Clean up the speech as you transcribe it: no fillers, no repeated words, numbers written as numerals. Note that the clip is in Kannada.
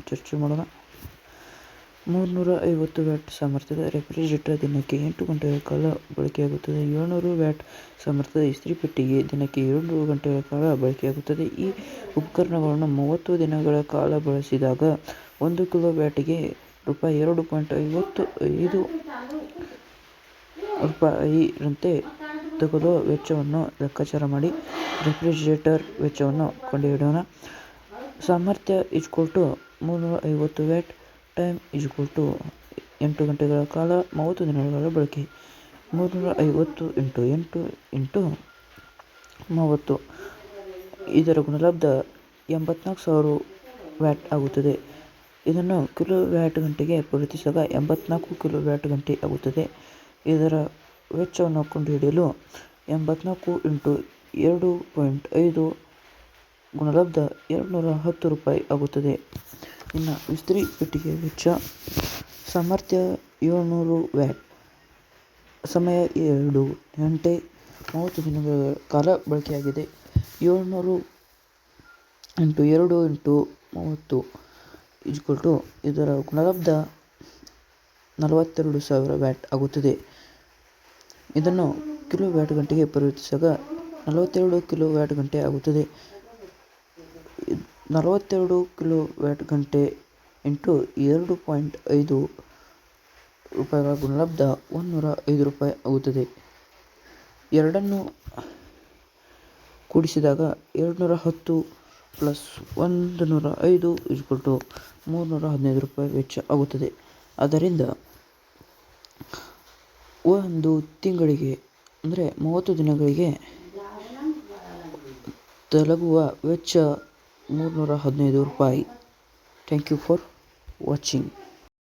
ಚರ್ಚೆ ಮಾಡೋಣ. 350 ವ್ಯಾಟ್ ಸಾಮರ್ಥ್ಯದ ರೆಫ್ರಿಜರೇಟರ್ ದಿನಕ್ಕೆ 8 ಗಂಟೆಗಳ ಕಾಲ ಬಳಕೆಯಾಗುತ್ತದೆ. 700 ವ್ಯಾಟ್ ಸಾಮರ್ಥ್ಯದ ಇಸ್ತ್ರಿ ಪೆಟ್ಟಿಗೆ ದಿನಕ್ಕೆ 2 ಗಂಟೆಗಳ ಕಾಲ ಬಳಕೆಯಾಗುತ್ತದೆ. ಈ ಉಪಕರಣಗಳನ್ನು 30 ದಿನಗಳ ಕಾಲ ಬಳಸಿದಾಗ 1 ಕಿಲೋ ವ್ಯಾಟ್ಗೆ ರೂಪಾಯಿ2.50 ತಗುಲುವ ವೆಚ್ಚವನ್ನು ಲೆಕ್ಕಾಚಾರ ಮಾಡಿ ರೆಫ್ರಿಜರೇಟರ್ ವೆಚ್ಚವನ್ನು ಕಂಡುಹಿಡಿಯೋಣ. ಸಾಮರ್ಥ್ಯ = 350 ವ್ಯಾಟ್ ಟೈಮ್ = 8 ಗಂಟೆಗಳ ಕಾಲ 30 ದಿನಗಳ ಬಳಕೆ. 350 × 8 × 30 ಇದರ ಗುಣಲಬ್ಧ 84,000 ವ್ಯಾಟ್ ಆಗುತ್ತದೆ. ಇದನ್ನು ಕಿಲೋ ವ್ಯಾಟ್ ಗಂಟೆಗೆ ಪರಿವರ್ತಿಸಿದಾಗ 84 ಕಿಲೋ ವ್ಯಾಟ್ ಗಂಟೆ ಆಗುತ್ತದೆ. ಇದರ ವೆಚ್ಚವನ್ನು ಕಂಡುಹಿಡಿಯಲು 84 × 2.5 ಗುಣಲಬ್ಧ 210 ರೂಪಾಯಿ ಆಗುತ್ತದೆ. ಇನ್ನು ಇಸ್ತ್ರಿ ಪೆಟ್ಟಿಗೆ ವೆಚ್ಚ. ಸಾಮರ್ಥ್ಯ 700 ವ್ಯಾಟ್, ಸಮಯ 2 ಗಂಟೆ 30 ದಿನಗಳ ಕಾಲ ಬಳಕೆಯಾಗಿದೆ. 700 × 2 × 30 ಇದರ ಗುಣಲಬ್ಧ 42,000 ವ್ಯಾಟ್ ಆಗುತ್ತದೆ. ಇದನ್ನು ಕಿಲೋ ವ್ಯಾಟ್ ಗಂಟೆಗೆ ಪರಿವರ್ತಿಸಿದಾಗ 42 ಕಿಲೋ ವ್ಯಾಟ್ ಗಂಟೆ ಆಗುತ್ತದೆ. 42 ಕಿಲೋ ವ್ಯಾಟ್ ಗಂಟೆ × 2.5 ರೂಪಾಯಿಗಳ ಗುಣಲಬ್ಧ 105 ರೂಪಾಯಿ ಆಗುತ್ತದೆ. ಎರಡನ್ನು ಕೂಡಿಸಿದಾಗ 210 + 105 = 315 ರೂಪಾಯಿ ವೆಚ್ಚ ಆಗುತ್ತದೆ. ಆದ್ದರಿಂದ ಒಂದು ತಿಂಗಳಿಗೆ 30 ದಿನಗಳಿಗೆ ತಲುಗುವ ವೆಚ್ಚ 315 ರೂಪಾಯಿ. Thank you for watching.